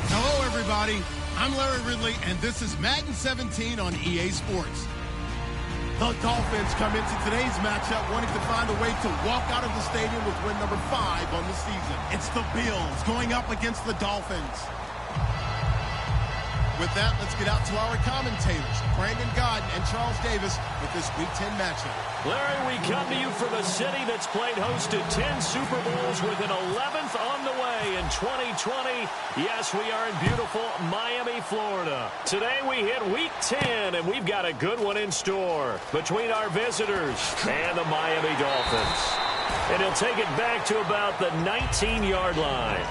Hello, everybody. I'm Larry Ridley, and this is Madden 17 on EA Sports. The Dolphins come into today's matchup wanting to find a way to walk out of the stadium with win number 5 on the season. It's the Bills going up against the Dolphins. With that, let's get out to our commentators, Brandon Godden and Charles Davis, with this Week 10 matchup. Larry, we come to you from a city that's played host to 10 Super Bowls with an 11th on the way in 2020. Yes, we are in beautiful Miami, Florida. Today we hit Week 10, and we've got a good one in store between our visitors and the Miami Dolphins. And he'll take it back to about the 19-yard line.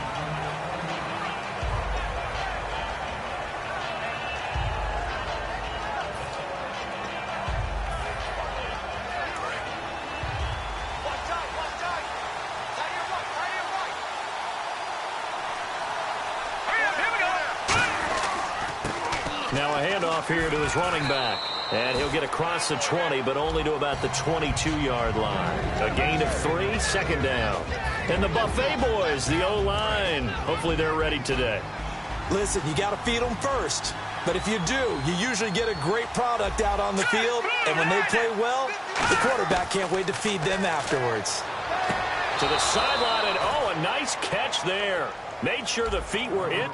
Now a handoff here to his running back. And he'll get across the 20, but only to about the 22-yard line. A gain of 3, second down. And the Buffet boys, the O-line, hopefully they're ready today. Listen, you got to feed them first. But if you do, you usually get a great product out on the field. And when they play well, the quarterback can't wait to feed them afterwards. To the sideline, and oh, a nice catch there. Made sure the feet were in.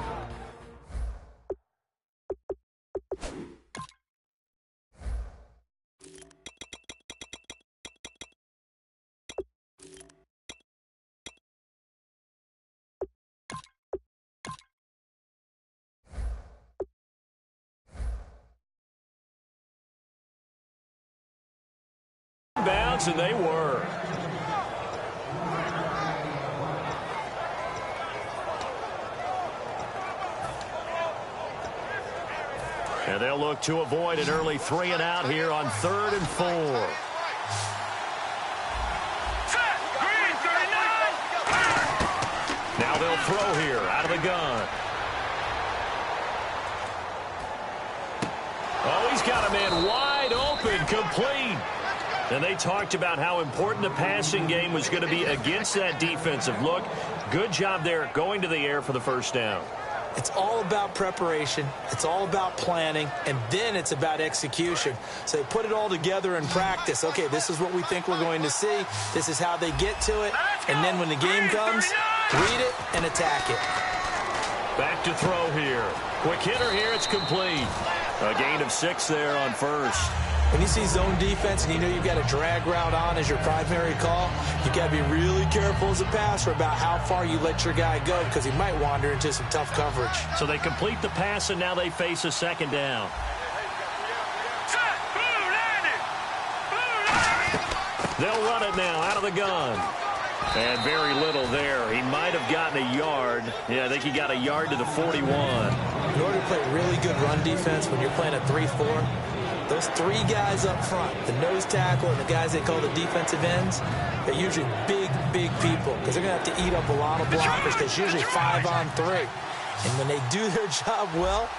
Bounce, and they were. And they'll look to avoid an early 3-and-out here on 3rd and 4. Now they'll throw here out of the gun. Oh, he's got a man wide open, complete. And they talked about how important the passing game was going to be against that defensive look. Good job there going to the air for the first down. It's all about preparation. It's all about planning. And then it's about execution. So they put it all together in practice. Okay, this is what we think we're going to see. This is how they get to it. And then when the game comes, read it and attack it. Back to throw here. Quick hitter here. It's complete. A gain of 6 there on first. When you see zone defense and you know you've got a drag route on as your primary call, you've got to be really careful as a passer about how far you let your guy go because he might wander into some tough coverage. So they complete the pass, and now they face a second down. They'll run it now out of the gun. And very little there. He might have gotten a yard. Yeah, I think he got a yard to the 41. In order to play really good run defense when you're playing a 3-4, those 3 guys up front, the nose tackle and the guys they call the defensive ends, they're usually big, big people because they're going to have to eat up a lot of blockers because it's usually 5-on-3. And when they do their job well,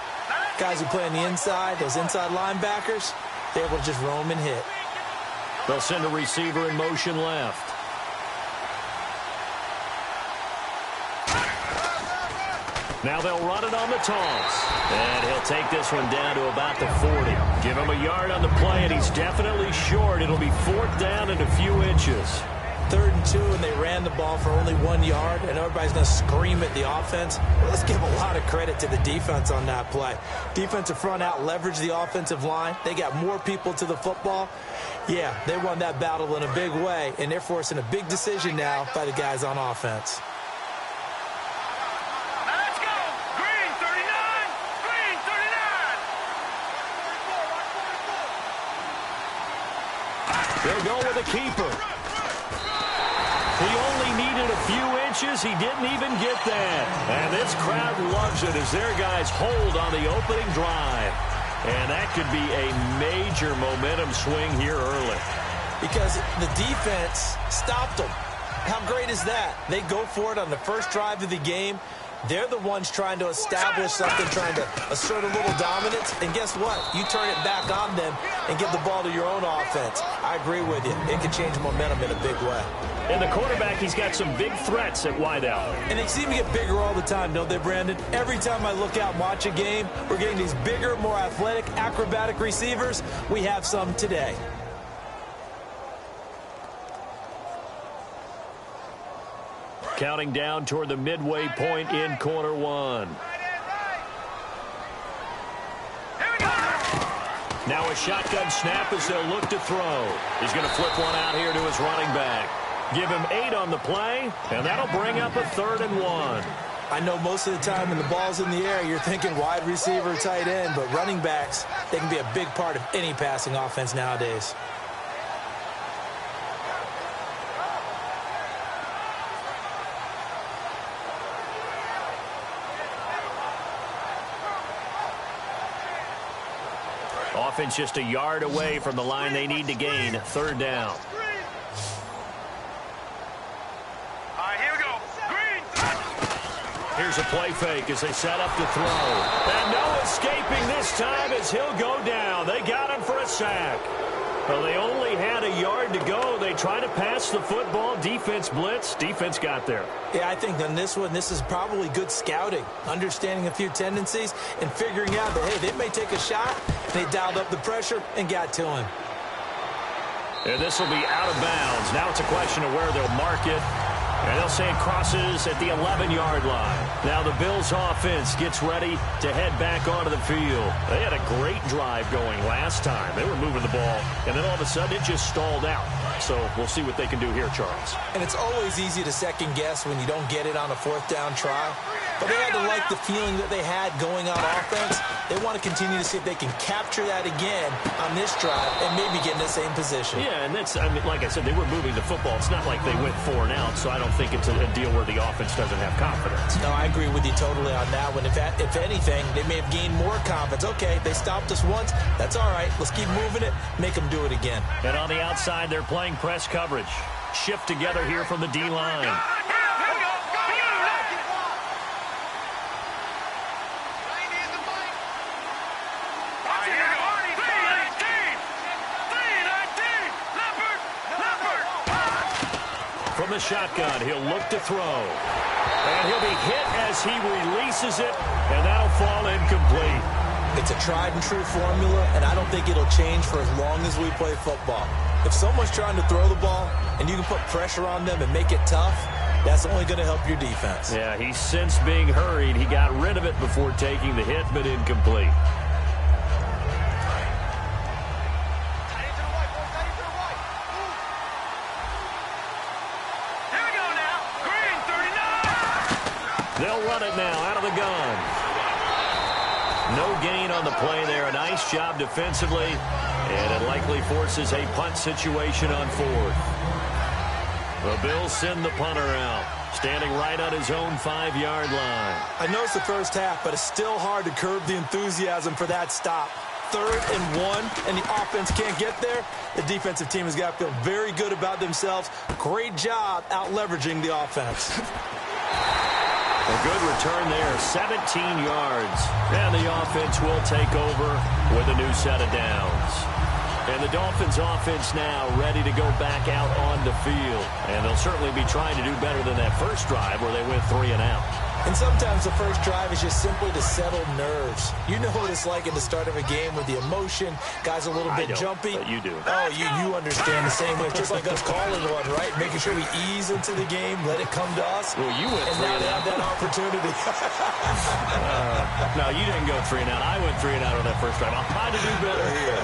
guys who play on the inside, those inside linebackers, they're able to just roam and hit. They'll send a receiver in motion left. Now they'll run it on the toss. And he'll take this one down to about the 40. Give him a yard on the play, and he's definitely short. It'll be 4th down and a few inches. 3rd and 2, and they ran the ball for only 1 yard, and everybody's going to scream at the offense. Well, let's give a lot of credit to the defense on that play. Defensive front out leveraged the offensive line. They got more people to the football. Yeah, they won that battle in a big way, and they're forcing a big decision now by the guys on offense. They'll go with a keeper. He only needed a few inches. He didn't even get that. And this crowd loves it as their guys hold on the opening drive. And that could be a major momentum swing here early. Because the defense stopped them. How great is that? They go for it on the first drive of the game. They're the ones trying to establish something, trying to assert a little dominance. And guess what? You turn it back on them and give the ball to your own offense. I agree with you. It can change momentum in a big way. And the quarterback, he's got some big threats at wideout. And they seem to get bigger all the time, don't they, Brandon? Every time I look out and watch a game, we're getting these bigger, more athletic, acrobatic receivers. We have some today. Counting down toward the midway point in quarter one. Now a shotgun snap as they'll look to throw. He's going to flip one out here to his running back. Give him 8 on the play, and that'll bring up a 3rd and 1. I know most of the time when the ball's in the air, you're thinking wide receiver, tight end, but running backs, they can be a big part of any passing offense nowadays. Offense just a yard away from the line they need to gain. 3rd down. All right, here we go. Green. Here's a play fake as they set up to throw. And no escaping this time as he'll go down. They got him for a sack. Well, they only had a yard to go. They try to pass the football. Defense blitz. Defense got there. Yeah, I think on this one, this is probably good scouting, understanding a few tendencies, and figuring out that, hey, they may take a shot. They dialed up the pressure and got to him. And this will be out of bounds. Now it's a question of where they'll mark it. And they'll say it crosses at the 11-yard line. Now the Bills offense gets ready to head back onto the field. They had a great drive going last time. They were moving the ball, and then all of a sudden it just stalled out. So we'll see what they can do here, Charles. And it's always easy to second guess when you don't get it on a 4th down try. But they had to like the feeling that they had going on offense. They want to continue to see if they can capture that again on this drive and maybe get in the same position. Yeah, and that's, I mean, like I said, they were moving the football. It's not like they went 4 and out, so I don't think it's a deal where the offense doesn't have confidence. No, I agree with you totally on that one. If anything, they may have gained more confidence. Okay, they stopped us once. That's all right. Let's keep moving it. Make them do it again. And on the outside, they're playing press coverage. Shift together here from the D-line. From the shotgun, he'll look to throw. And he'll be hit as he releases it, and that'll fall incomplete. It's a tried-and-true formula, and I don't think it'll change for as long as we play football. If someone's trying to throw the ball, and you can put pressure on them and make it tough, that's only going to help your defense. Yeah, he sensed being hurried. He got rid of it before taking the hit, but incomplete. They'll run it now out of the gun. No gain on the play there. A nice job defensively. And it likely forces a punt situation on 4th. The Bills send the punter out. Standing right on his own 5-yard line. I know it's the first half, but it's still hard to curb the enthusiasm for that stop. 3rd and 1, and the offense can't get there. The defensive team has got to feel very good about themselves. Great job out-leveraging the offense. A good return there, 17 yards. And the offense will take over with a new set of downs. And the Dolphins offense now ready to go back out on the field. And they'll certainly be trying to do better than that first drive where they went 3 and out. And sometimes the first drive is just simply to settle nerves. You know what it's like at the start of a game with the emotion. Guys a little bit jumpy. But you do. Oh, you understand the same way. It's just like us calling one, right? Making sure we ease into the game, let it come to us. Well, you went 3 and out. And now they have that opportunity. No, you didn't go 3 and out. I went 3 and out on that first drive. I'll try to do better here.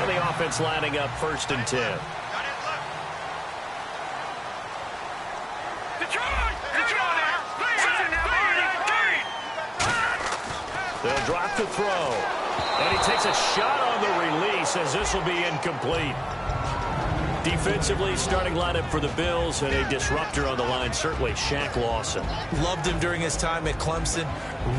And the offense lining up 1st and 10. They'll drop the throw. And he takes a shot on the release as this will be incomplete. Defensively, starting lineup for the Bills, and a disruptor on the line, certainly Shaq Lawson. Loved him during his time at Clemson.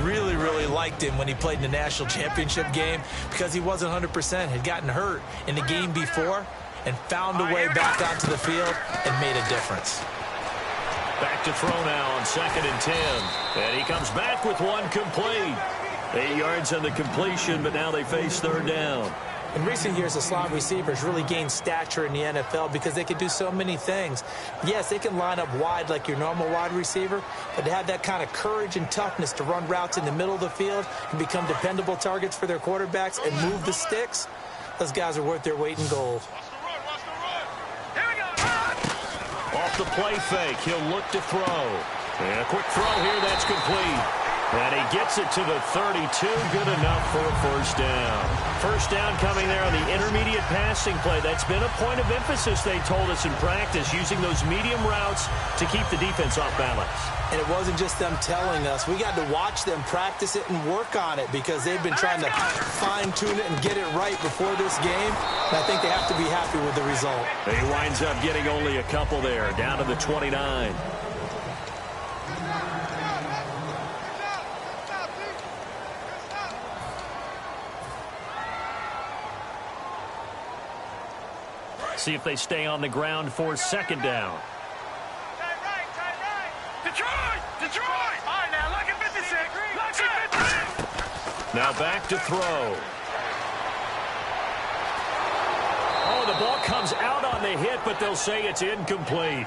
Really, really liked him when he played in the national championship game because he wasn't 100%, had gotten hurt in the game before. and found a way back onto the field and made a difference. Back to throw now on 2nd and 10. And he comes back with one complete. 8 yards on the completion, but now they face 3rd down. In recent years, the slot receivers really gained stature in the NFL because they can do so many things. Yes, they can line up wide like your normal wide receiver, but to have that kind of courage and toughness to run routes in the middle of the field and become dependable targets for their quarterbacks and move the sticks, those guys are worth their weight in gold. Off the play fake, he'll look to throw. And a quick throw here, that's complete. And he gets it to the 32, good enough for a 1st down. 1st down coming there on the intermediate passing play. That's been a point of emphasis, they told us in practice, using those medium routes to keep the defense off balance. And it wasn't just them telling us. We got to watch them practice it and work on it because they've been trying to fine-tune it and get it right before this game. And I think they have to be happy with the result. He winds up getting only a couple there, down to the 29. See if they stay on the ground for 2nd down. Detroit! All right, now, look at 56. Look at 56. Now back to throw. Oh, the ball comes out on the hit, but they'll say it's incomplete.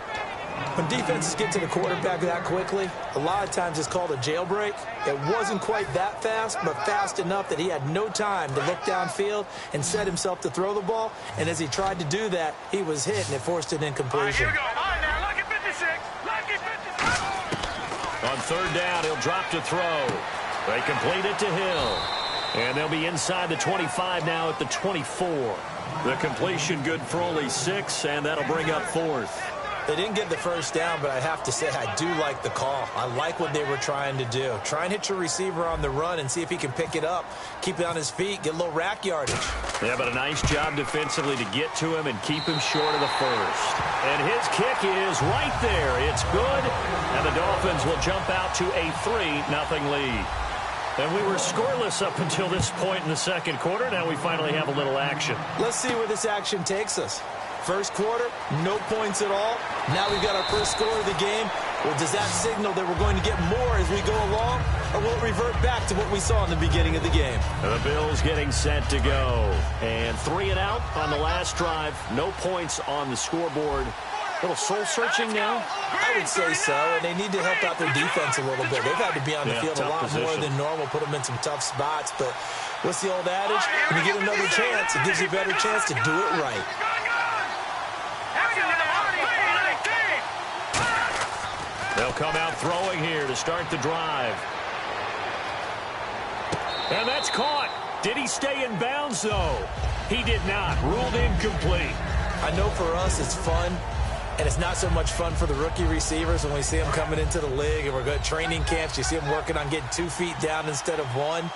When defenses get to the quarterback that quickly, a lot of times it's called a jailbreak. It wasn't quite that fast, but fast enough that he had no time to look downfield and set himself to throw the ball. And as he tried to do that, he was hit, and it forced an incompletion. All right, here we go. All right, now, look at 56. Look at 56. On 3rd down, he'll drop to throw. They complete it to Hill. And they'll be inside the 25 now at the 24. The completion good for only 6, and that'll bring up 4th. They didn't get the 1st down, but I have to say I do like the call. I like what they were trying to do. Try and hit your receiver on the run and see if he can pick it up, keep it on his feet, get a little rack yardage. Yeah, but a nice job defensively to get to him and keep him short of the 1st. And his kick is right there. It's good, and the Dolphins will jump out to a 3-0 lead. And we were scoreless up until this point in the 2nd quarter. Now we finally have a little action. Let's see where this action takes us. 1st quarter, no points at all. Now we've got our first score of the game. Well, does that signal that we're going to get more as we go along, or will it revert back to what we saw in the beginning of the game? The Bills getting set to go. And 3 and out on the last drive. No points on the scoreboard. A little soul-searching now? I would say so, and they need to help out their defense a little bit. They've had to be on the field a lot more than normal, put them in some tough spots. But what's the old adage? When you get another chance, it gives you a better chance to do it right. They'll come out throwing here to start the drive. And that's caught. Did he stay in bounds, though? He did not. Ruled incomplete. I know for us it's fun, and it's not so much fun for the rookie receivers when we see them coming into the league and we're going to training camps. You see them working on getting 2 feet down instead of 1.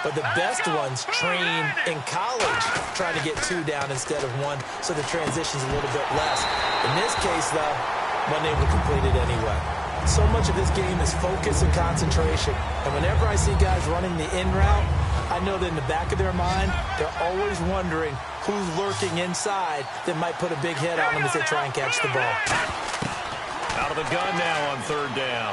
But the best ones train in college trying to get 2 down instead of 1, so the transition's a little bit less. In this case, though, wasn't able to complete it anyway. So much of this game is focus and concentration. And whenever I see guys running the in route, I know that in the back of their mind, they're always wondering who's lurking inside that might put a big hit on them as they try and catch the ball. Out of the gun now on 3rd down.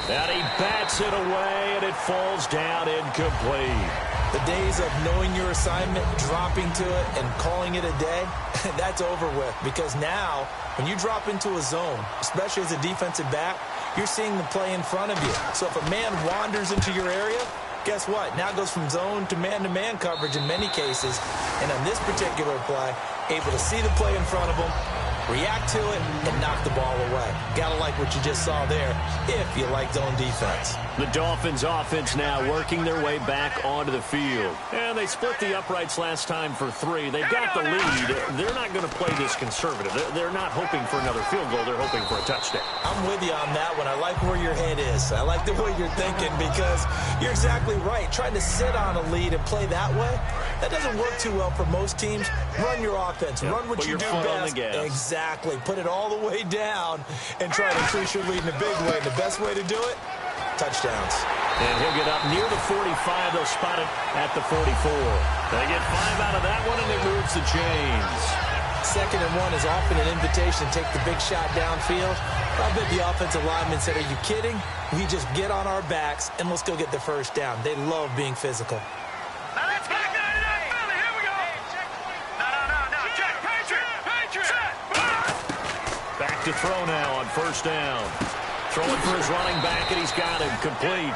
And he bats it away, and it falls down incomplete. The days of knowing your assignment, dropping to it, and calling it a day, that's over with. Because now, when you drop into a zone, especially as a defensive back, you're seeing the play in front of you. So if a man wanders into your area, guess what? Now it goes from zone to man coverage in many cases. And on this particular play, able to see the play in front of him, react to it, and knock the ball away. Gotta like what you just saw there, if you like zone defense. The Dolphins offense now working their way back onto the field. And they split the uprights last time for 3. They've got the lead. They're not going to play this conservative. They're not hoping for another field goal. They're hoping for a touchdown. I'm with you on that one. I like where your head is. I like the way you're thinking because you're exactly right. Trying to sit on a lead and play that way, that doesn't work too well for most teams. Run your offense. Yeah, run what you do best. Exactly. Put it all the way down and try to increase your lead in a big way. And the best way to do it, touchdowns. And he'll get up near the 45. They'll spot it at the 44. They get 5 out of that one, and it moves the chains. 2nd and 1 is often an invitation to take the big shot downfield. I bet the offensive lineman said, are you kidding? We just get on our backs, and let's go get the first down. They love being physical. Now let's back that up, Philly. Here we go. No. Check. Patriot. Set. Back to throw now on 1st down. Throwing for his running back, and he's got him complete.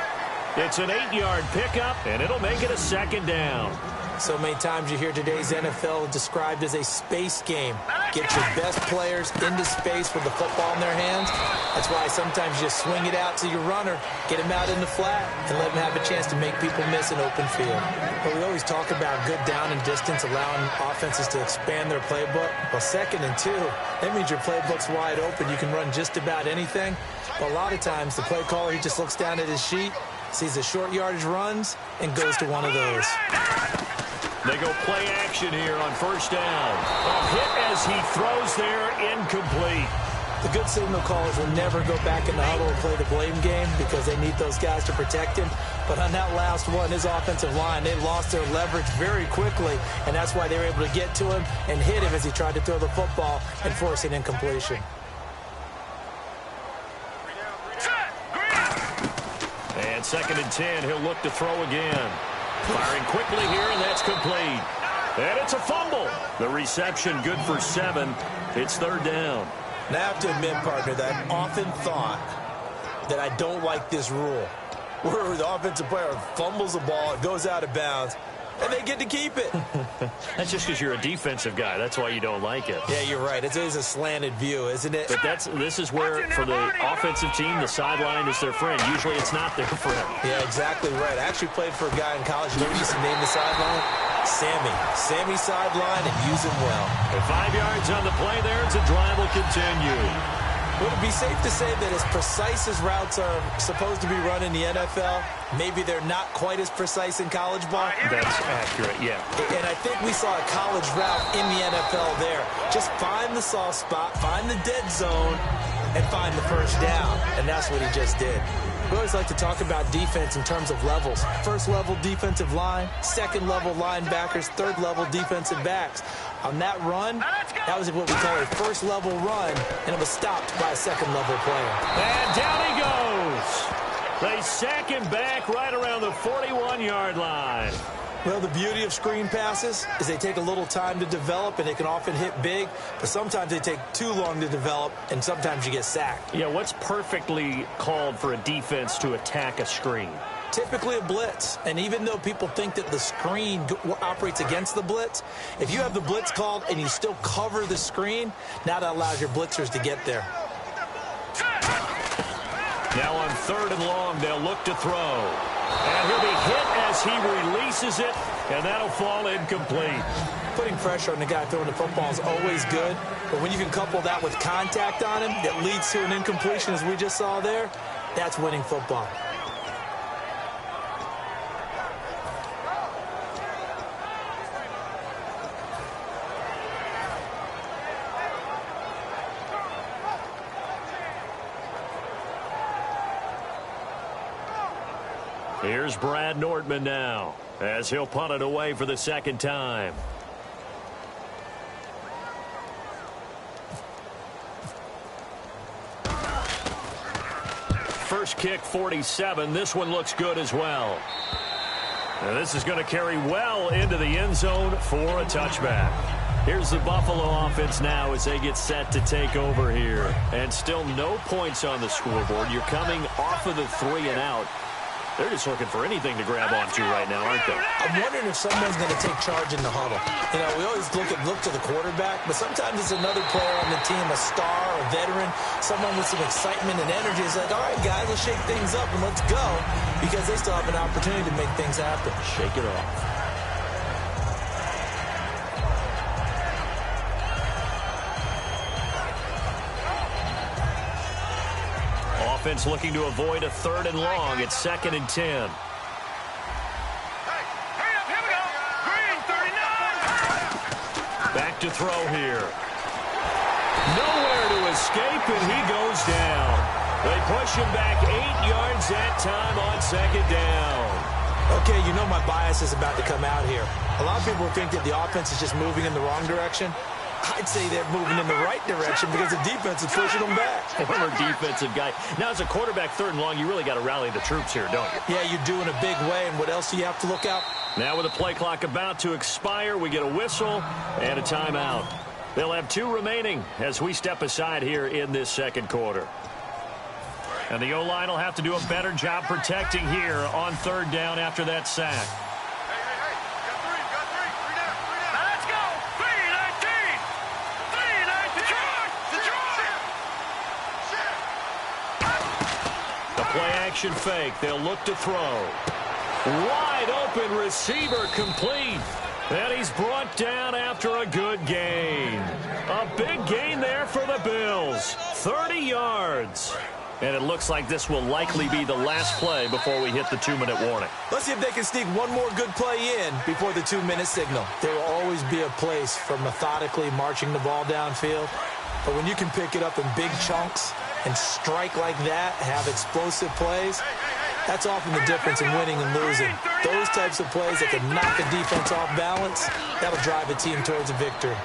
It's an 8-yard pickup, and it'll make it a 2nd down. So many times you hear today's NFL described as a space game. Get your best players into space with the football in their hands. That's why sometimes you just swing it out to your runner, get him out in the flat, and let him have a chance to make people miss an open field. But we always talk about good down and distance, allowing offenses to expand their playbook. Well, 2nd and 2, that means your playbook's wide open. You can run just about anything. But a lot of times the play caller, he just looks down at his sheet, sees the short yardage runs, and goes to one of those. They go play action here on 1st down. A hit as he throws there, incomplete. The good signal callers will never go back in the huddle and play the blame game because they need those guys to protect him. But on that last one, his offensive line, they lost their leverage very quickly, and that's why they were able to get to him and hit him as he tried to throw the football and force an incompletion. And 2nd and 10, he'll look to throw again. Firing quickly here, and that's complete. And it's a fumble. The reception good for 7. It's 3rd down. Now, I have to admit, partner, that I've often thought that I don't like this rule, where the offensive player fumbles the ball, it goes out of bounds, and they get to keep it. That's just because you're a defensive guy. That's why you don't like it. Yeah, you're right. It's always a slanted view, isn't it? But this is where, for the offensive team, the sideline is their friend. Usually it's not their friend. Yeah, exactly right. I actually played for a guy in college. You know what he used to name the sideline? Sammy sideline, and use him well. And 5 yards on the play there. It's a drive will continue. Would it be safe to say that as precise as routes are supposed to be run in the NFL, maybe they're not quite as precise in college ball? That's accurate, yeah. And I think we saw a college route in the NFL there. Just find the soft spot, find the dead zone, and find the first down. And that's what he just did. We always like to talk about defense in terms of levels. 1st level defensive line, 2nd level linebackers, 3rd level defensive backs. On that run, that was what we call a 1st level run, and it was stopped by a 2nd level player. And down he goes. They sack him back right around the 41-yard line. Well, the beauty of screen passes is they take a little time to develop, and they can often hit big, but sometimes they take too long to develop, and sometimes you get sacked. Yeah, what's perfectly called for a defense to attack a screen? Typically a blitz, and even though people think that the screen operates against the blitz, if you have the blitz called and you still cover the screen, now that allows your blitzers to get there. Now on 3rd and long, they'll look to throw. And he'll be hit as he releases it, and that'll fall incomplete. Putting pressure on the guy throwing the football is always good, but when you can couple that with contact on him that leads to an incompletion, as we just saw there, that's winning football. Here's Brad Nordman now, as he'll punt it away for the 2nd time. First kick, 47. This one looks good as well. And this is going to carry well into the end zone for a touchback. Here's the Buffalo offense now as they get set to take over here. And still no points on the scoreboard. You're coming off of the 3 and out. They're just looking for anything to grab onto right now, aren't they? I'm wondering if someone's going to take charge in the huddle. You know, we always look to the quarterback, but sometimes it's another player on the team, a star, a veteran, someone with some excitement and energy. It's like, all right, guys, let's shake things up and let's go, because they still have an opportunity to make things happen. Shake it off. Offense looking to avoid a 3rd and long. It's 2nd and 10. Hey, hurry up, here we go. Green, 39. Back to throw here. Nowhere to escape, and he goes down. They push him back 8 yards that time on second down. Okay, you know my bias is about to come out here. A lot of people think that the offense is just moving in the wrong direction. I'd say they're moving in the right direction because the defense is pushing them back. Former defensive guy. Now, as a quarterback, 3rd and long, you really got to rally the troops here, don't you? Yeah, you do in a big way, and what else do you have to look out? Now with the play clock about to expire, we get a whistle and a timeout. They'll have 2 remaining as we step aside here in this second quarter. And the O-line will have to do a better job protecting here on 3rd down after that sack. Hey, got three down. Now let's go. 3-19. 3-19. The play action fake. They'll look to throw. Wide open receiver complete. And he's brought down after a good gain. A big gain there for the Bills. 30 yards. And it looks like this will likely be the last play before we hit the 2-minute warning. Let's see if they can sneak one more good play in before the 2-minute signal. There will always be a place for methodically marching the ball downfield. But when you can pick it up in big chunks and strike like that, have explosive plays, that's often the difference in winning and losing. Those types of plays that can knock a defense off balance, that'll drive a team towards a victory.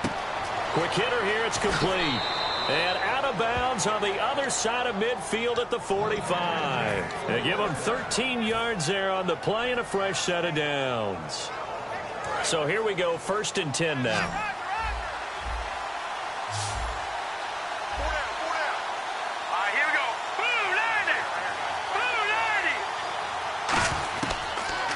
Quick hitter here, it's complete. And out of bounds on the other side of midfield at the 45. They give them 13 yards there on the play and a fresh set of downs. So here we go, 1st and 10 now. 4 down. All right, here we go. Boom, 90.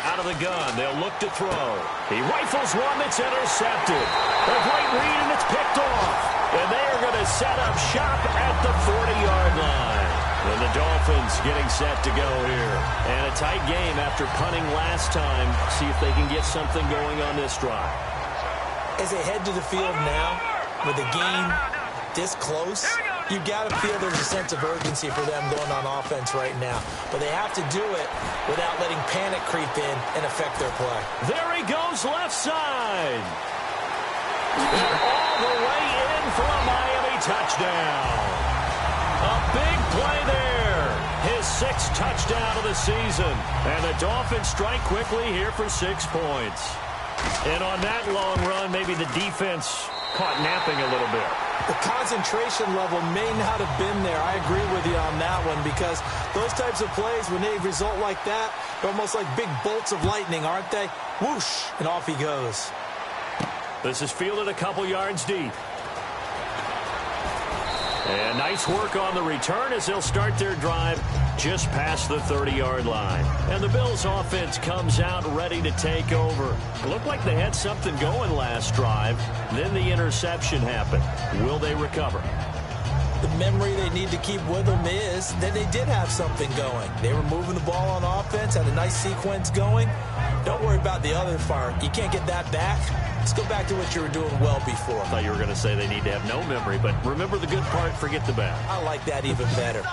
Out of the gun, they'll look to throw. He rifles one that's intercepted. A great read, and it's picked off. And they are going to set up shop at the 40-yard line. And the Dolphins getting set to go here. And a tight game after punting last time. See if they can get something going on this drive. As they head to the field now, with the game this close, you've got to feel there's a sense of urgency for them going on offense right now. But they have to do it without letting panic creep in and affect their play. There he goes, left side. And all the way in for a Miami touchdown. A big play there. His 6th touchdown of the season. And the Dolphins strike quickly here for 6 points. And on that long run, maybe the defense caught napping a little bit. The concentration level may not have been there. I agree with you on that one because those types of plays, when they result like that, they're almost like big bolts of lightning, aren't they? Whoosh, and off he goes. This is fielded a couple yards deep. And nice work on the return as they'll start their drive just past the 30-yard line. And the Bills offense comes out ready to take over. It looked like they had something going last drive. Then the interception happened. Will they recover? The memory they need to keep with them is that they did have something going. They were moving the ball on offense, had a nice sequence going. Don't worry about the other part. You can't get that back. Let's go back to what you were doing well before. I thought you were going to say they need to have no memory, but remember the good part, forget the bad. I like that even better.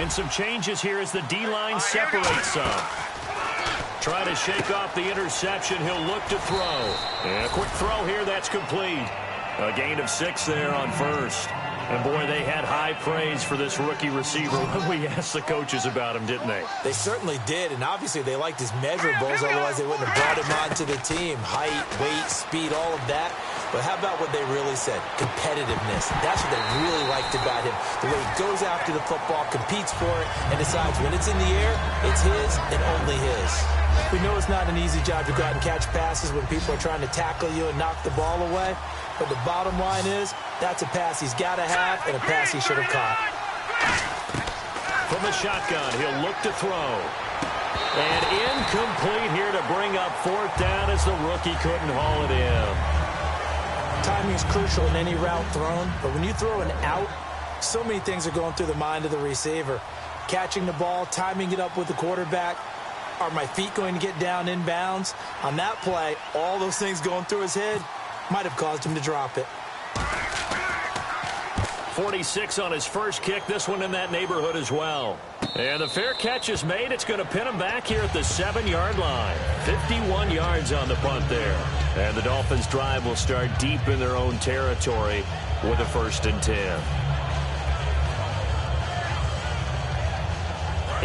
And some changes here as the D-line separates some. Trying to shake off the interception. He'll look to throw. And a quick throw here. That's complete. A gain of 6 there on 1st. And, boy, they had high praise for this rookie receiver when we asked the coaches about him, didn't they? They certainly did, and obviously they liked his measurables, otherwise they wouldn't have brought him onto the team. Height, weight, speed, all of that. But how about what they really said? Competitiveness. That's what they really liked about him. The way he goes after the football, competes for it, and decides when it's in the air, it's his and only his. We know it's not an easy job to go out and catch passes when people are trying to tackle you and knock the ball away. But the bottom line is, that's a pass he's got to have and a pass he should have caught. From the shotgun, he'll look to throw. And incomplete here to bring up 4th down as the rookie couldn't haul it in. Timing is crucial in any route thrown, but when you throw an out, so many things are going through the mind of the receiver. Catching the ball, timing it up with the quarterback. Are my feet going to get down in bounds? On that play, all those things going through his head might have caused him to drop it. 46 on his first kick. This one in that neighborhood as well. And the fair catch is made. It's going to pin him back here at the 7-yard line. 51 yards on the punt there. And the Dolphins' drive will start deep in their own territory with a 1st and 10.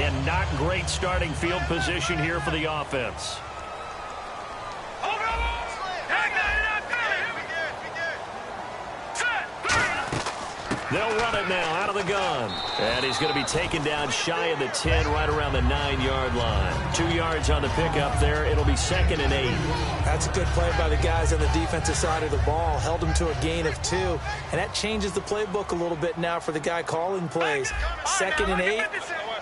And not great starting field position here for the offense. They'll run it now out of the gun. And he's going to be taken down shy of the 10, right around the 9-yard line. 2 yards on the pickup there. It'll be 2nd and 8. That's a good play by the guys on the defensive side of the ball. Held them to a gain of 2. And that changes the playbook a little bit now for the guy calling plays. 2nd and 8.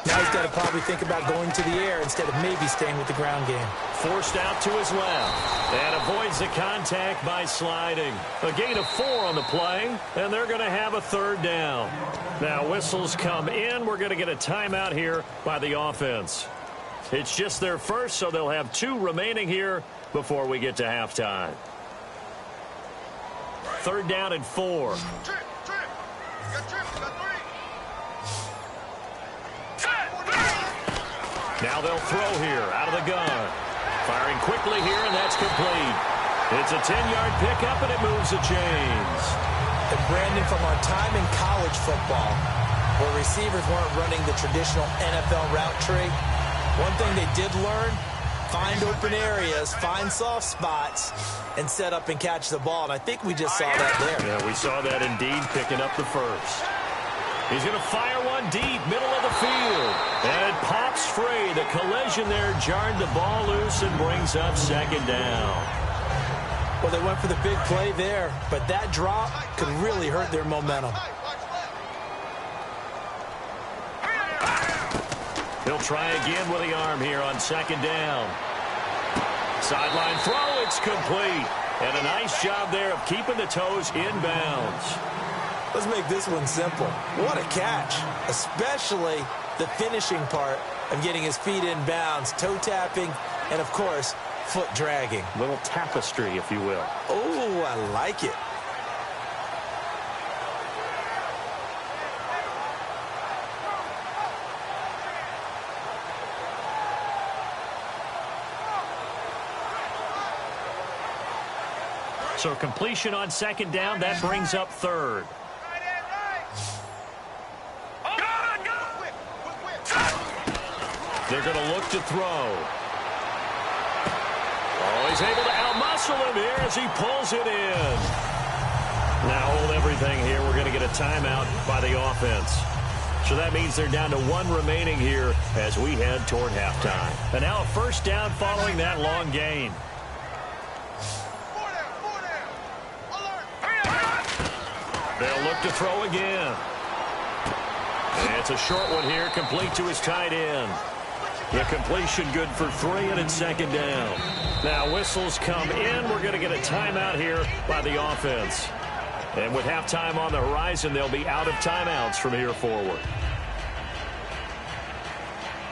Now he's got to probably think about going to the air instead of maybe staying with the ground game. Forced out to his left. And avoids the contact by sliding. A gain of 4 on the play. And they're going to have a 3rd down. Now whistles come in. We're going to get a timeout here by the offense. It's just their first, so they'll have 2 remaining here before we get to halftime. 3rd down and 4. Now they'll throw here out of the gun. Firing quickly here, and that's complete. It's a 10-yard pickup, and it moves the chains. And Brandon, from our time in college football, where receivers weren't running the traditional NFL route tree, one thing they did learn, find open areas, find soft spots, and set up and catch the ball. And I think we just saw that there. Yeah, we saw that indeed, picking up the first. He's going to fire one deep, middle of the field. And it pops free. The collision there jarred the ball loose and brings up 2nd down. Well, they went for the big play there, but that drop could really hurt their momentum. He'll try again with the arm here on 2nd down. Sideline throw, it's complete. And a nice job there of keeping the toes inbounds. Let's make this one simple. What a catch, especially the finishing part of getting his feet in bounds, toe tapping, and, of course, foot dragging. Little tapestry, if you will. Oh, I like it. So completion on 2nd down, that brings up 3rd. They're going to look to throw. Oh, he's able to outmuscle him here as he pulls it in. Now hold everything here. We're going to get a timeout by the offense. So that means they're down to 1 remaining here as we head toward halftime. And now a 1st down following that long gain. They'll look to throw again. And it's a short one here, complete to his tight end. The completion good for 3, and it's 2nd down. Now whistles come in. We're going to get a timeout here by the offense. And with halftime on the horizon, they'll be out of timeouts from here forward.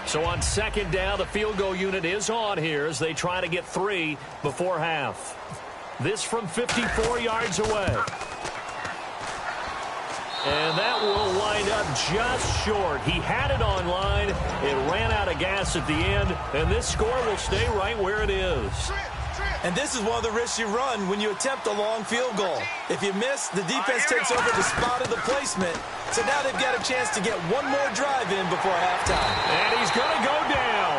So on 2nd down, the field goal unit is on here as they try to get 3 before half. This from 54 yards away. And that will wind up just short. He had it on line. It ran out of gas at the end. And this score will stay right where it is. And this is one of the risks you run when you attempt a long field goal. If you miss, the defense takes over the spot of the placement. So now they've got a chance to get one more drive in before halftime. And he's going to go down.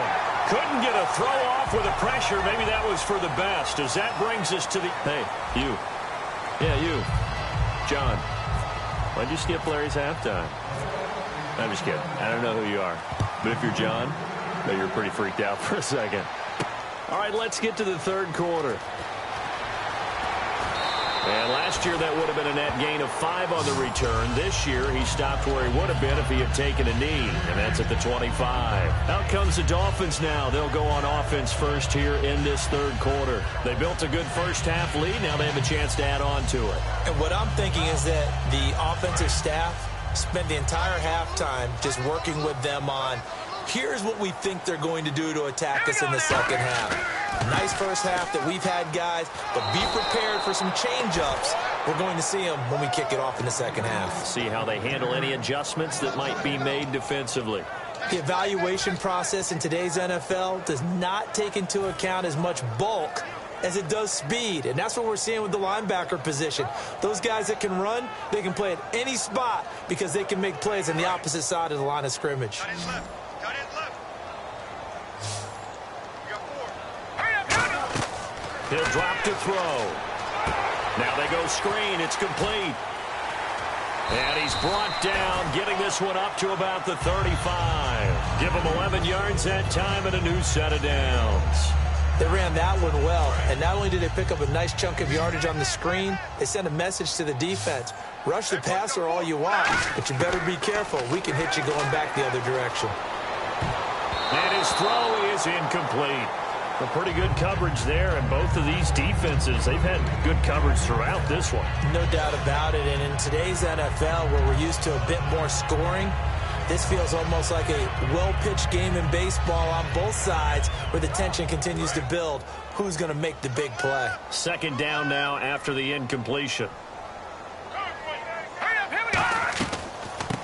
Couldn't get a throw off with the pressure. Maybe that was for the best, as that brings us to the... Hey, you. Yeah, you. John. Why'd you skip Larry's halftime? I'm just kidding. I don't know who you are. But if you're John, no, you're pretty freaked out for a second. All right, let's get to the 3rd quarter. And last year, that would have been a net gain of 5 on the return. This year, he stopped where he would have been if he had taken a knee, and that's at the 25. Out comes the Dolphins now. They'll go on offense first here in this 3rd quarter. They built a good first-half lead. Now they have a chance to add on to it. And what I'm thinking is that the offensive staff spent the entire halftime just working with them on, here's what we think they're going to do to attack us in the 2nd half. Nice first half that we've had, guys, but be prepared for some change-ups. We're going to see them when we kick it off in the 2nd half. See how they handle any adjustments that might be made defensively. The evaluation process in today's NFL does not take into account as much bulk as it does speed, and that's what we're seeing with the linebacker position. Those guys that can run, they can play at any spot because they can make plays on the opposite side of the line of scrimmage. Cut his left. Cut his left. You got 4. Hurry up, hurry up. He'll drop to throw. Now they go screen. It's complete. And he's brought down, getting this one up to about the 35. Give him 11 yards that time and a new set of downs. They ran that one well, and not only did they pick up a nice chunk of yardage on the screen, they sent a message to the defense. Rush the passer all you want, but you better be careful. We can hit you going back the other direction. And his throw is incomplete. A pretty good coverage there, and both of these defenses, they've had good coverage throughout this one. No doubt about it, and in today's NFL, where we're used to a bit more scoring, this feels almost like a well-pitched game in baseball on both sides where the tension continues to build. Who's going to make the big play? Second down now after the incompletion. Hurry up, here we go.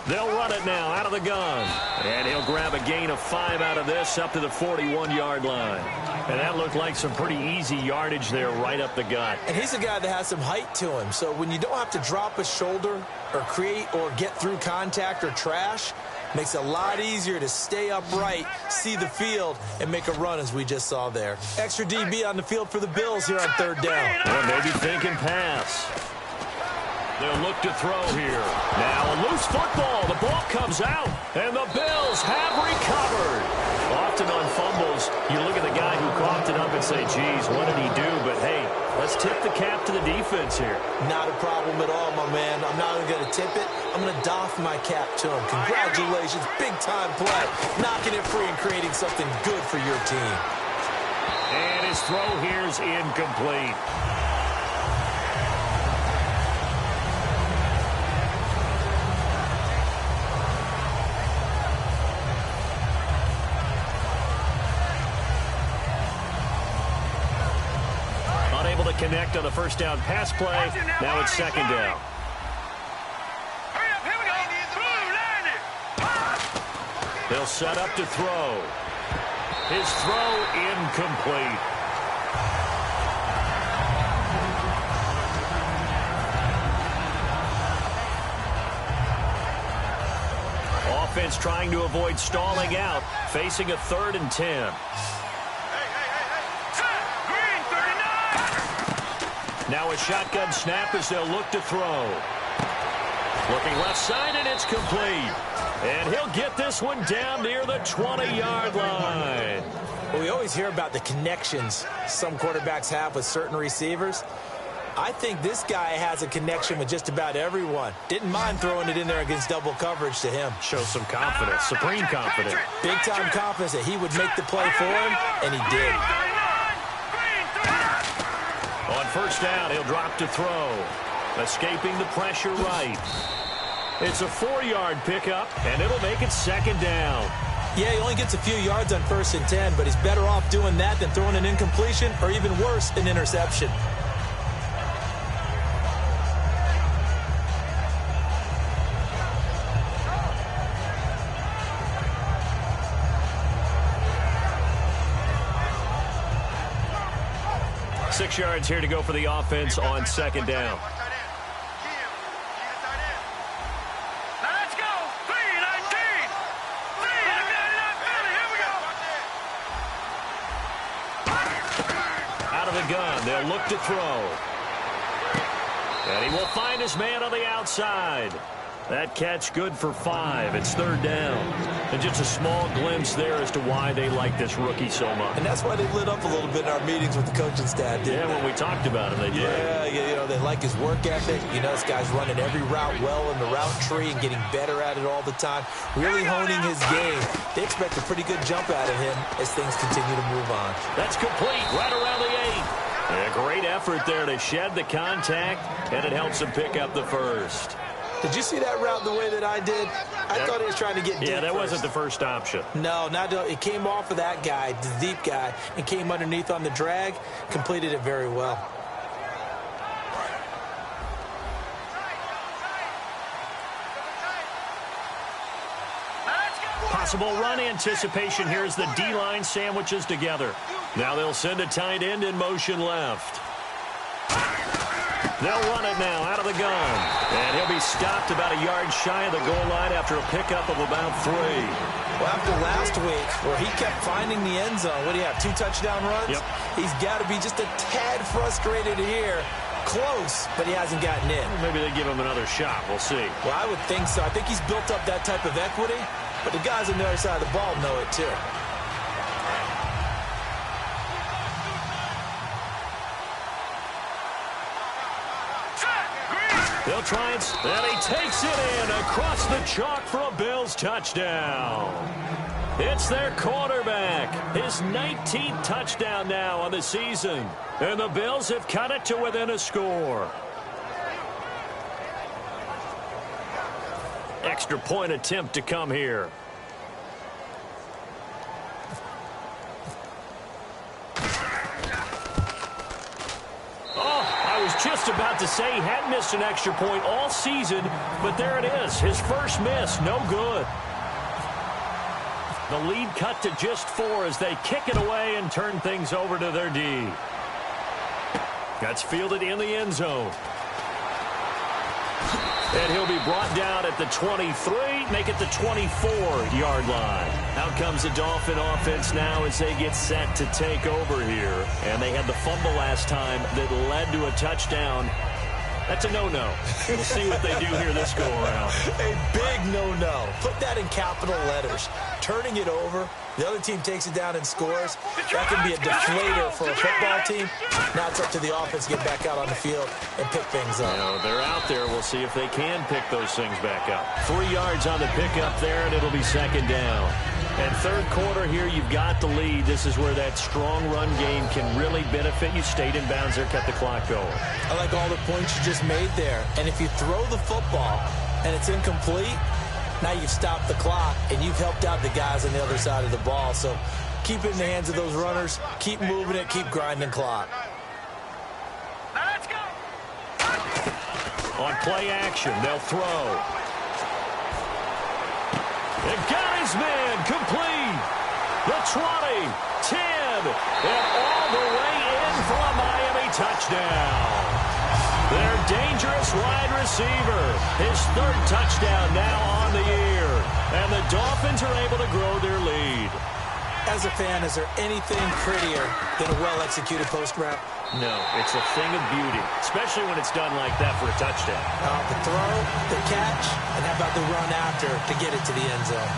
They'll run it now out of the gun. And he'll grab a gain of 5 out of this up to the 41-yard line. And that looked like some pretty easy yardage there right up the gut. And he's a guy that has some height to him. So when you don't have to drop a shoulder or create or get through contact or trash, makes it a lot easier to stay upright, see the field, and make a run as we just saw there. Extra DB on the field for the Bills here on third down. Well, maybe thinking pass. They'll look to throw here. Now a loose football. The ball comes out, and the Bills have recovered. Often on fumbles, you look at the guy who coughed it up and say, geez, what did he do? But, hey, let's tip the cap to the defense here. Not a problem at all, my man. I'm not even going to tip it. I'm going to doff my cap to him. Congratulations. Big-time play. Knocking it free and creating something good for your team. And his throw here's incomplete. Unable to connect on the first down pass play. Now it's second down. Hurry up, here we go. Blue, line it. They'll set up to throw. His throw incomplete. Offense trying to avoid stalling out, facing a 3rd and 10. Now a shotgun snap as they'll look to throw. Looking left side, and it's complete. And he'll get this one down near the 20-yard line. Well, we always hear about the connections some quarterbacks have with certain receivers. I think this guy has a connection with just about everyone. Didn't mind throwing it in there against double coverage to him. Shows some confidence, supreme confidence. Big-time confidence that he would make the play for him, and he did. On first down, he'll drop to throw. Escaping the pressure right. It's a 4-yard pickup, and it'll make it second down. Yeah, he only gets a few yards on 1st and 10, but he's better off doing that than throwing an incompletion or even worse, an interception. Six yards here to go for the offense on second down. Now let's go. 3-19. Here we go. Out of the gun, they'll look to throw. And he will find his man on the outside. That catch good for 5. It's 3rd down. And just a small glimpse there as to why they like this rookie so much. And that's why they lit up a little bit in our meetings with the coaching staff, didn't they? When we talked about him, they did. Yeah, you know, they like his work ethic. You know, this guy's running every route well in the route tree and getting better at it all the time. Really honing his game. They expect a pretty good jump out of him as things continue to move on. That's complete right around the 8. A great effort there to shed the contact, and it helps him pick up the first. Did you see that route the way that I did? I thought he was trying to get deep. Yeah, that first. wasn't the first option. No, it came off of that guy, the deep guy, and came underneath on the drag, completed it very well. Possible run anticipation here as the D-line sandwiches together. Now they'll send a tight end in motion left. They'll run it now out of the gun. And he'll be stopped about a yard shy of the goal line after a pickup of about 3. Well, after last week where he kept finding the end zone, what do you have, 2 touchdown runs? Yep. He's got to be just a tad frustrated here. Close, but he hasn't gotten in. Maybe they give him another shot. We'll see. Well, I would think so. I think he's built up that type of equity, but the guys on the other side of the ball know it too. They'll try and he takes it in across the chalk for a Bills touchdown. It's their quarterback. His 19th touchdown now on the season. And the Bills have cut it to within a score. Extra point attempt to come here. I was just about to say he hadn't missed an extra point all season, but there it is. His first miss, no good. The lead cut to just 4 as they kick it away and turn things over to their D. That's fielded in the end zone. And he'll be brought down at the 23, make it the 24-yard line. Out comes the Dolphin offense now as they get set to take over here. And they had the fumble last time that led to a touchdown. That's a no-no. We'll see what they do here this go-around. A big no-no. Put that in capital letters. Turning it over, the other team takes it down and scores. That can be a deflator for a football team. Now it's up to the offense to get back out on the field and pick things up. They're out there. We'll see if they can pick those things back up. 3 yards on the pickup there, and it'll be second down. And third quarter here, you've got the lead. This is where that strong run game can really benefit you. Stayed in bounds there, kept the clock going. I like all the points you just made there. And if you throw the football and it's incomplete, now you've stopped the clock and you've helped out the guys on the other side of the ball. So keep it in the hands of those runners. Keep moving it. Keep grinding clock. Now let's go. On play action, they'll throw. It got his man complete. The 20, 10, and all the way in for a Miami touchdown. Their dangerous wide receiver. His 3rd touchdown now on the year. And the Dolphins are able to grow their lead. As a fan, is there anything prettier than a well-executed post route? No, it's a thing of beauty, especially when it's done like that for a touchdown. The throw, the catch, and how about the run after to get it to the end zone?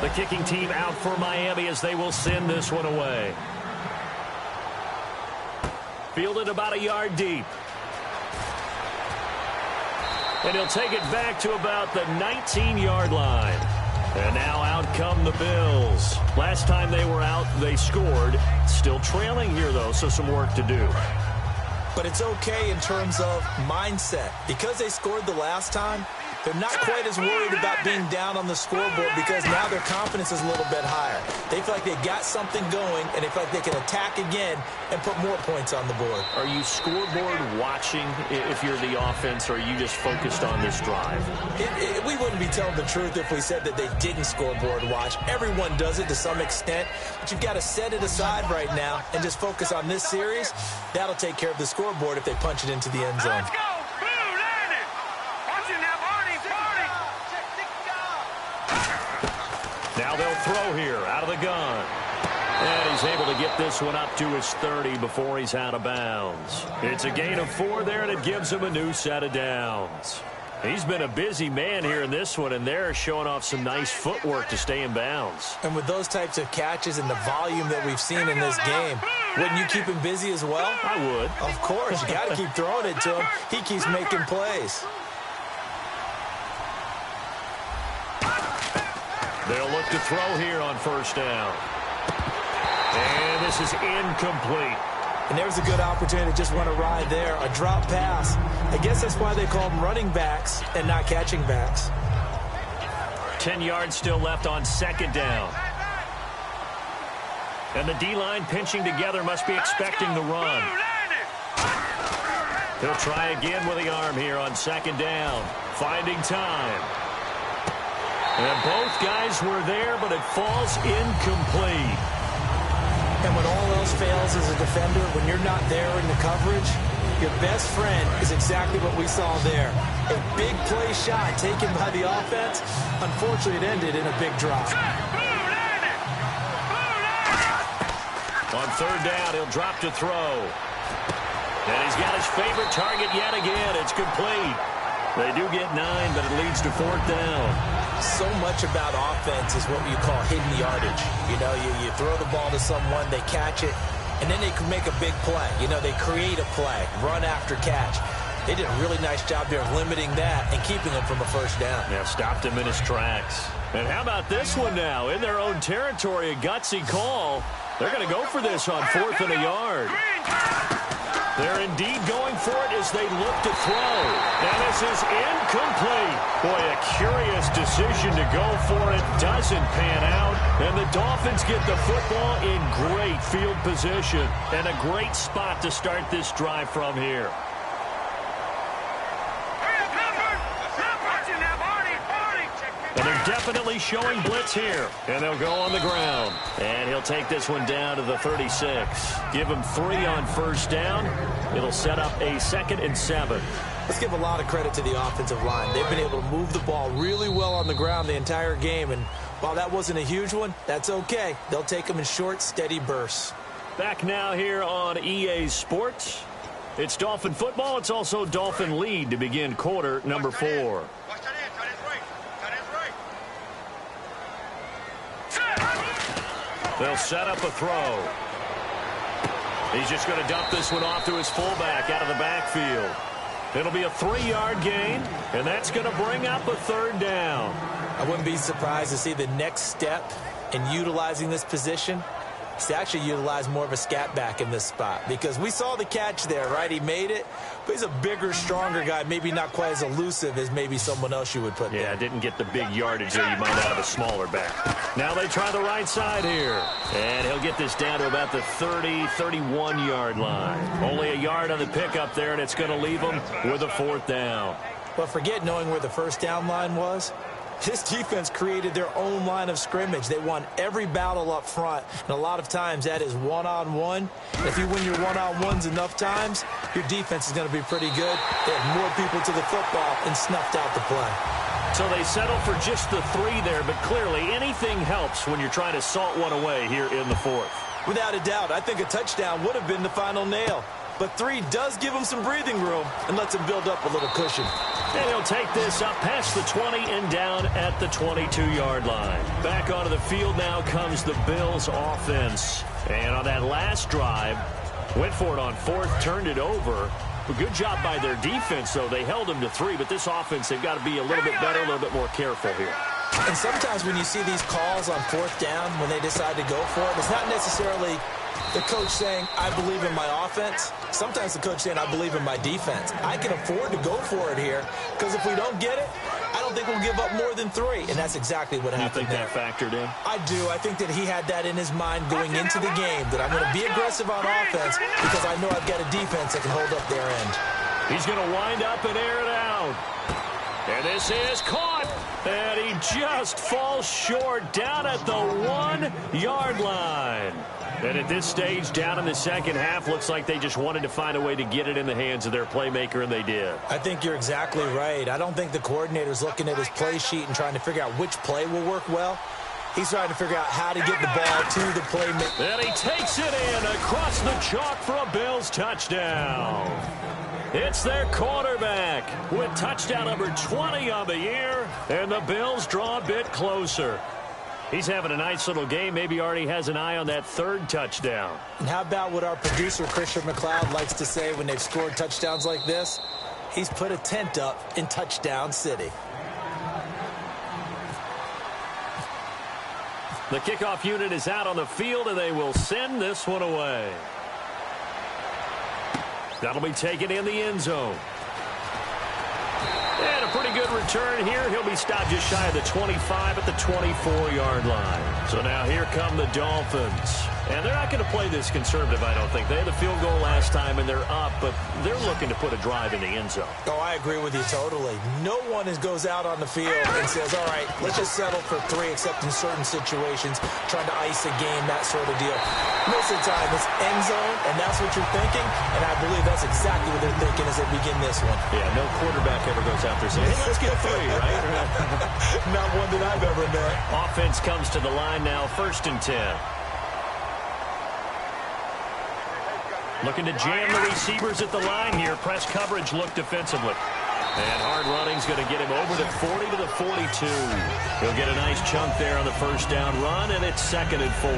The kicking team out for Miami as they will send this one away. Fielded about a yard deep. And he'll take it back to about the 19-yard line. And now out come the Bills. Last time they were out, they scored. Still trailing here, though, so some work to do. But it's okay in terms of mindset. Because they scored the last time, they're not quite as worried about being down on the scoreboard because now their confidence is a little bit higher. They feel like they've got something going, and they feel like they can attack again and put more points on the board. Are you scoreboard watching if you're the offense, or are you just focused on this drive? We wouldn't be telling the truth if we said that they didn't scoreboard watch. Everyone does it to some extent, but you've got to set it aside right now and just focus on this series. That'll take care of the scoreboard if they punch it into the end zone. Let's go. Blue landed. Watching that party. Now they'll throw here out of the gun. And he's able to get this one up to his 30 before he's out of bounds. It's a gain of 4 there, and it gives him a new set of downs. He's been a busy man here in this one, and they're showing off some nice footwork to stay in bounds. And with those types of catches and the volume that we've seen in this game, wouldn't you keep him busy as well? I would. Of course. You got to keep throwing it to him. He keeps making plays. They'll look to throw here on first down. And this is incomplete. And there's a good opportunity to just run a ride there, a drop pass. I guess that's why they call them running backs and not catching backs. 10 yards still left on second down. And the D-line pinching together, must be expecting the run. He'll try again with the arm here on second down. Finding time. And both guys were there, but it falls incomplete. And when all else fails as a defender, when you're not there in the coverage, your best friend is exactly what we saw there. A big play shot taken by the offense. Unfortunately, it ended in a big drop. On third down, he'll drop to throw. And he's got his favorite target yet again. It's complete. They do get 9, but it leads to fourth down. So much about offense is what you call hidden yardage. You know, you throw the ball to someone, they catch it, and then they can make a big play. You know, they create a play, run after catch. They did a really nice job there of limiting that and keeping him from a first down. Yeah, stopped him in his tracks. And how about this one now? In their own territory, a gutsy call. They're going to go for this on 4th and a yard. They're indeed going for it as they look to throw. And this is incomplete. Boy, a curious decision to go for it. Doesn't pan out. And the Dolphins get the football in great field position. And a great spot to start this drive from here. And they're definitely showing blitz here. And they'll go on the ground. And he'll take this one down to the 36. Give him 3 on first down. It'll set up a 2nd and 7. Let's give a lot of credit to the offensive line. They've been able to move the ball really well on the ground the entire game. And while that wasn't a huge one, that's okay. They'll take them in short, steady bursts. Back now here on EA Sports. It's Dolphin football. It's also Dolphin lead to begin quarter number 4. They'll set up a throw. He's just going to dump this one off to his fullback out of the backfield. It'll be a 3-yard gain, and that's going to bring up a 3rd down. I wouldn't be surprised to see the next step in utilizing this position is to actually utilize more of a scat back in this spot, because we saw the catch there, right? He made it, but he's a bigger, stronger guy, maybe not quite as elusive as maybe someone else you would put there. Yeah, didn't get the big yardage there you might out of a smaller back. Now they try the right side here, and he'll get this down to about the 30, 31-yard line. Only a yard on the pickup there, and it's going to leave him with a 4th down. But forget knowing where the first down line was. This defense created their own line of scrimmage. They won every battle up front, and a lot of times that is one-on-one. If you win your one-on-ones enough times, your defense is going to be pretty good. They had more people to the football and snuffed out the play. So they settle for just the 3 there, but clearly anything helps when you're trying to salt one away here in the 4th. Without a doubt, I think a touchdown would have been the final nail. But 3 does give him some breathing room and lets him build up a little cushion. And he'll take this up past the 20 and down at the 22-yard line. Back onto the field now comes the Bills offense. And on that last drive, went for it on 4th, turned it over. A good job by their defense, though. They held them to 3, but this offense, they've got to be a little bit better, a little bit more careful here. And sometimes when you see these calls on 4th down, when they decide to go for it, it's not necessarily the coach saying, I believe in my offense. Sometimes the coach saying, I believe in my defense. I can afford to go for it here, because if we don't get it, I don't think we'll give up more than 3. And that's exactly what happened there. You think that factored in? I do. I think that he had that in his mind going into the game, that I'm going to be aggressive on offense because I know I've got a defense that can hold up their end. He's going to wind up and air it out. And this is caught. And he just falls short down at the 1-yard line. And at this stage, down in the second half, looks like they just wanted to find a way to get it in the hands of their playmaker, and they did. I think you're exactly right. I don't think the coordinator's looking at his play sheet and trying to figure out which play will work well. He's trying to figure out how to get the ball to the playmaker. And he takes it in across the chalk for a Bills touchdown. It's their quarterback with touchdown number 20 on the year, and the Bills draw a bit closer. He's having a nice little game. Maybe already has an eye on that 3rd touchdown. And how about what our producer, Christian McLeod, likes to say when they've scored touchdowns like this? He's put a tent up in Touchdown City. The kickoff unit is out on the field, and they will send this one away. That'll be taken in the end zone. And a pretty good return here. He'll be stopped just shy of the 25 at the 24-yard line. So now here come the Dolphins. And they're not going to play this conservative, I don't think. They had the field goal last time, and they're up, but they're looking to put a drive in the end zone. Oh, I agree with you totally. No one goes out on the field and says, all right, let's just settle for 3, except in certain situations, trying to ice a game, that sort of deal. Most of the time, it's end zone, and that's what you're thinking, and I believe that's exactly what they're thinking as they begin this one. Yeah, no quarterback ever goes out there saying, hey, let's get 3, right? Not one that I've ever met. Offense comes to the line now, 1st and 10. Looking to jam the receivers at the line here. Press coverage look defensively. And hard running's going to get him over the 40 to the 42. He'll get a nice chunk there on the first down run, and it's 2nd and 4.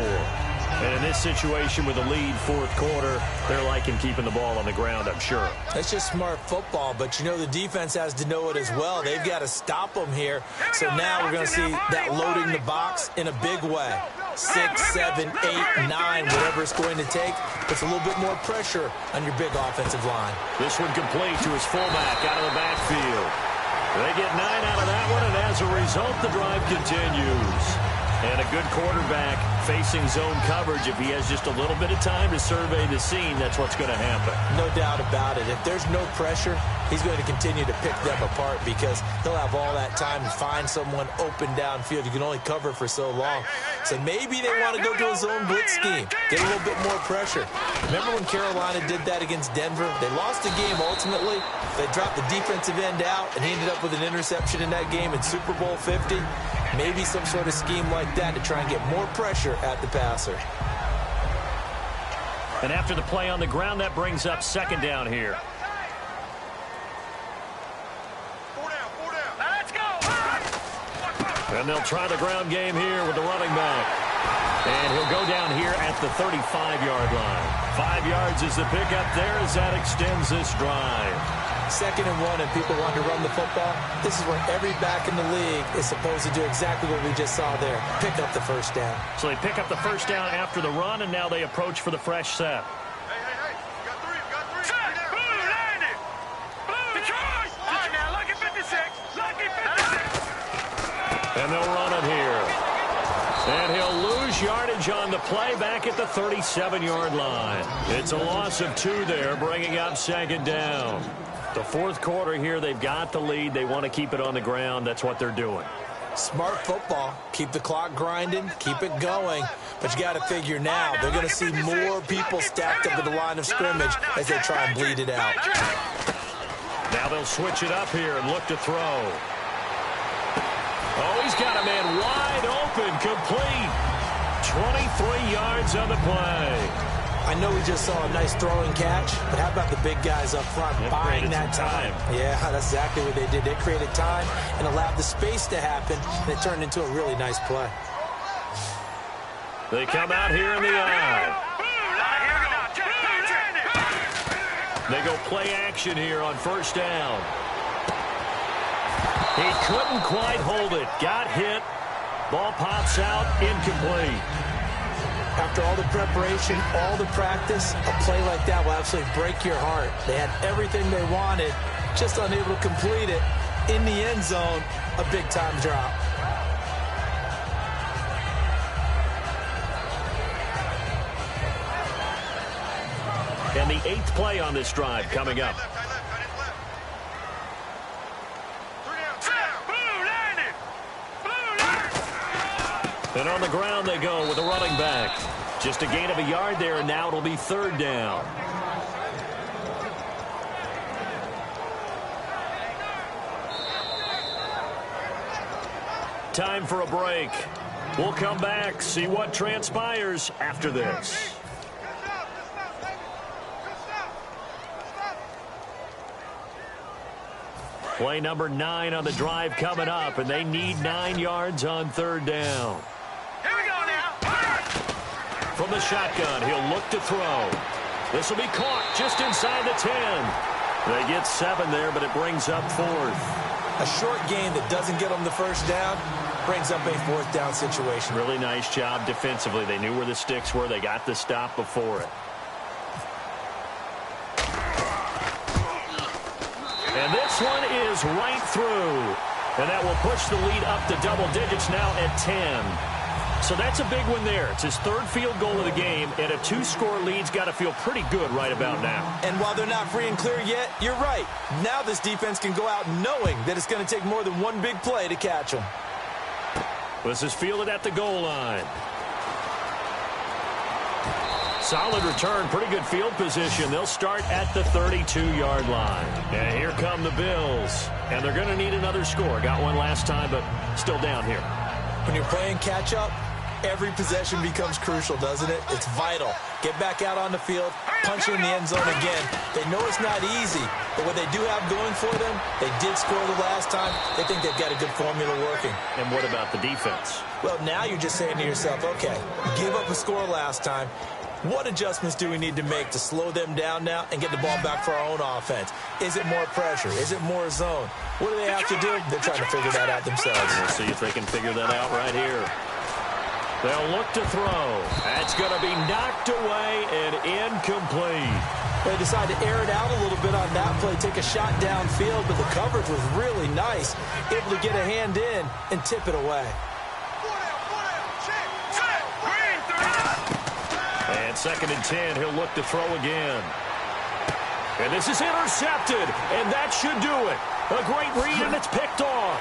And in this situation with a lead 4th quarter, they're liking keeping the ball on the ground, I'm sure. That's just smart football, but you know the defense has to know it as well. They've got to stop them here. So now we're going to see that loading the box in a big way. 6, 7, 8, 9, whatever it's going to take. Puts a little bit more pressure on your big offensive line. This one complete to his fullback out of the backfield. They get 9 out of that one, and as a result, the drive continues. And a good quarterback facing zone coverage. If he has just a little bit of time to survey the scene, that's what's going to happen. No doubt about it. If there's no pressure, he's going to continue to pick them apart because he'll have all that time to find someone open downfield. You can only cover for so long. So maybe they want to go to a zone blitz scheme, get a little bit more pressure. Remember when Carolina did that against Denver? They lost the game ultimately. They dropped the defensive end out, and he ended up with an interception in that game in Super Bowl 50. Maybe some sort of scheme like that to try and get more pressure at the passer. And after the play on the ground, that brings up 2nd down here. 4 down. Let's go. And they'll try the ground game here with the running back. And he'll go down here at the 35-yard line. 5 yards is the pickup there as that extends this drive. 2nd and 1, and people want to run the football. This is where every back in the league is supposed to do exactly what we just saw there. Pick up the first down. So they pick up the first down after the run, and now they approach for the fresh set. Hey. You got 3. Set. Blue, landed. Blue, Detroit. All right, now, lucky 56. Lucky 56. And they'll run it here. And he'll lose yardage on the play back at the 37-yard line. It's a loss of 2 there, bringing up 2nd down. The 4th quarter here, they've got the lead. They want to keep it on the ground. That's what they're doing. Smart football. Keep the clock grinding. Keep it going. But you got to figure now, they're going to see more people stacked up at the line of scrimmage as they try and bleed it out. Now they'll switch it up here and look to throw. Oh, he's got a man wide open, complete. 23 yards on the play. I know we just saw a nice throwing catch, but how about the big guys up front buying that time? Yeah, that's exactly what they did. They created time and allowed the space to happen, and it turned into a really nice play. They come out here in the eye. They go play action here on 1st down. He couldn't quite hold it. Got hit. Ball pops out, incomplete. After all the preparation, all the practice, a play like that will absolutely break your heart. They had everything they wanted, just unable to complete it. In the end zone, a big-time drop. And the 8th play on this drive coming up. And on the ground they go with a running back. Just a gain of a yard there, and now it'll be 3rd down. Time for a break. We'll come back, see what transpires after this. Play number 9 on the drive coming up, and they need 9 yards on 3rd down. Here we go now. From the shotgun, he'll look to throw. This will be caught just inside the 10. They get 7 there, but it brings up 4th. A short gain that doesn't get them the first down brings up a 4th down situation. Really nice job defensively. They knew where the sticks were. They got the stop before it. And this one is right through. And that will push the lead up to double digits now at 10. So that's a big one there. It's his third field goal of the game, and a 2-score lead's got to feel pretty good right about now. And while they're not free and clear yet, you're right. Now this defense can go out knowing that it's going to take more than one big play to catch them. This is fielded at the goal line. Solid return, pretty good field position. They'll start at the 32-yard line. And here come the Bills. And they're going to need another score. Got one last time, but still down here. When you're playing catch-up, every possession becomes crucial, doesn't it? It's vital. Get back out on the field, punch in the end zone again. They know it's not easy, but what they do have going for them, they did score the last time. They think they've got a good formula working. And what about the defense? Well, now you're just saying to yourself, okay, give up a score last time. What adjustments do we need to make to slow them down now and get the ball back for our own offense? Is it more pressure? Is it more zone? What do they have to do? They're trying to figure that out themselves. We'll see if they can figure that out right here. They'll look to throw. That's going to be knocked away and incomplete. They decide to air it out a little bit on that play, take a shot downfield, but the coverage was really nice. Able to get a hand in and tip it away. And 2nd and 10, he'll look to throw again. And this is intercepted, and that should do it. A great read, and it's picked off.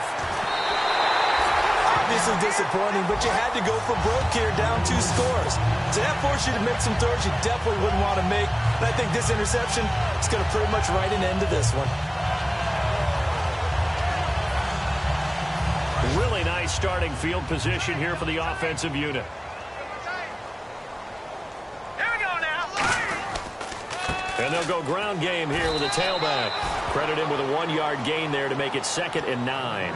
Obviously disappointing, but you had to go for broke here, down 2 scores. So that forced you to make some throws you definitely wouldn't want to make. And I think this interception is going to pretty much write an end to this one. Really nice starting field position here for the offensive unit. And they'll go ground game here with a tailback. Credit him with a 1-yard gain there to make it 2nd and 9.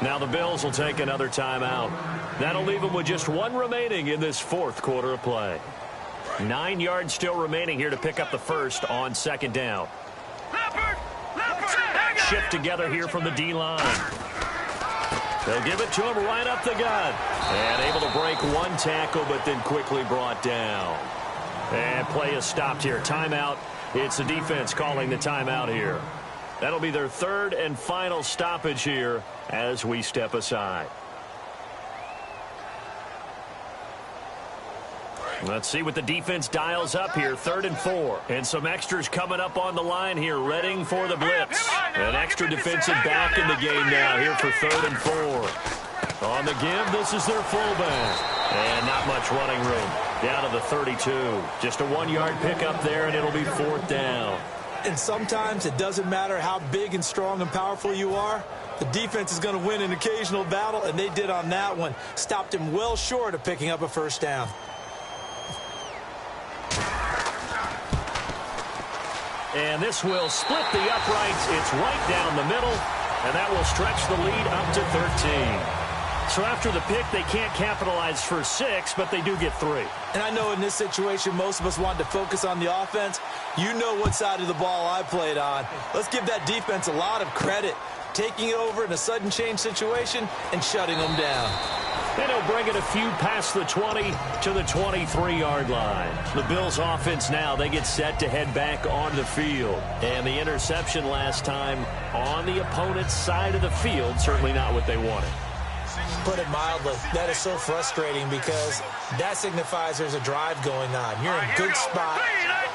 Now the Bills will take another timeout. That'll leave them with just 1 remaining in this 4th quarter of play. 9 yards still remaining here to pick up the first on 2nd down. Shift together here from the D-line. They'll give it to him right up the gut. And able to break 1 tackle, but then quickly brought down. And play is stopped here. Timeout. It's the defense calling the timeout here. That'll be their 3rd and final stoppage here as we step aside. Let's see what the defense dials up here. 3rd and 4. And some extras coming up on the line here, readying for the blitz. An extra defensive back in the game now here for 3rd and 4. On the give, this is their fullback. And not much running room. Down to the 32. Just a 1-yard pickup there, and it'll be 4th down. And sometimes it doesn't matter how big and strong and powerful you are. The defense is going to win an occasional battle, and they did on that one. Stopped him well short of picking up a 1st down. And this will split the uprights. It's right down the middle, and that will stretch the lead up to 13. So after the pick, they can't capitalize for 6, but they do get 3. And I know in this situation, most of us wanted to focus on the offense. You know what side of the ball I played on. Let's give that defense a lot of credit. Taking it over in a sudden change situation and shutting them down. And he'll bring it a few past the 20 to the 23-yard line. The Bills offense now, they get set to head back on the field. And the interception last time on the opponent's side of the field, certainly not what they wanted. Put it mildly, that is so frustrating because that signifies there's a drive going on. You're in a good spot,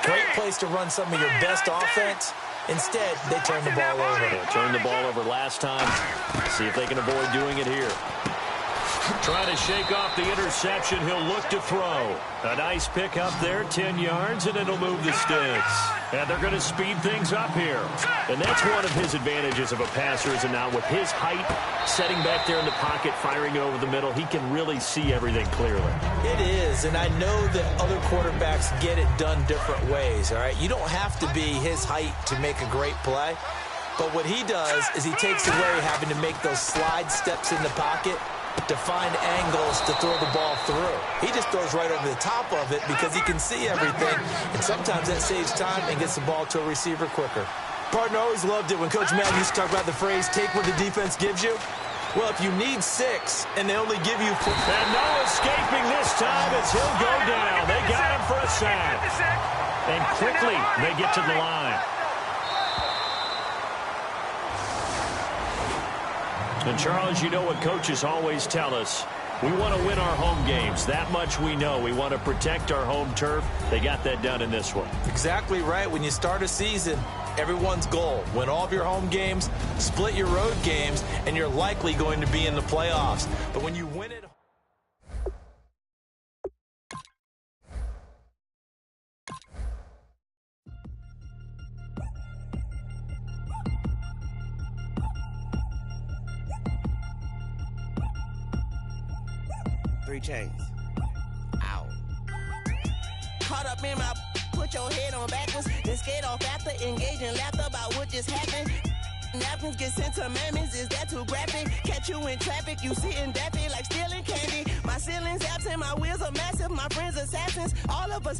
great place to run some of your best offense. Instead, they turn the ball over. They turned the ball over last time. See if they can avoid doing it here. Trying to shake off the interception. He'll look to throw. A nice pick up there, 10 yards, and it'll move the sticks. And they're going to speed things up here. And that's one of his advantages of a passer, is now with his height, setting back there in the pocket, firing it over the middle, he can really see everything clearly. It is, and I know that other quarterbacks get it done different ways, all right? You don't have to be his height to make a great play. But what he does is he takes away having to make those slide steps in the pocket to find angles to throw the ball through. He just throws right over the top of it because he can see everything, and sometimes that saves time and gets the ball to a receiver quicker. Partner, always loved it when Coach Madden used to talk about the phrase, take what the defense gives you. Well, if you need 6 and they only give you 4. And no escaping this time as he'll go down. They got him for a sack. And quickly they get to the line. And, Charles, you know what coaches always tell us. We want to win our home games. That much we know. We want to protect our home turf. They got that done in this one. Exactly right. When you start a season, everyone's goal, win all of your home games, split your road games, and you're likely going to be in the playoffs. But when you win it, Three chains. Ow. Caught up in my, put your head on backwards, then skate off after engaging laughter about what just happened. Napkins get sent to mammies, is that too graphic? Catch you in traffic, you sitting daffy like stealing candy. My ceiling's absent, my wheels are massive, my friends assassins, all of us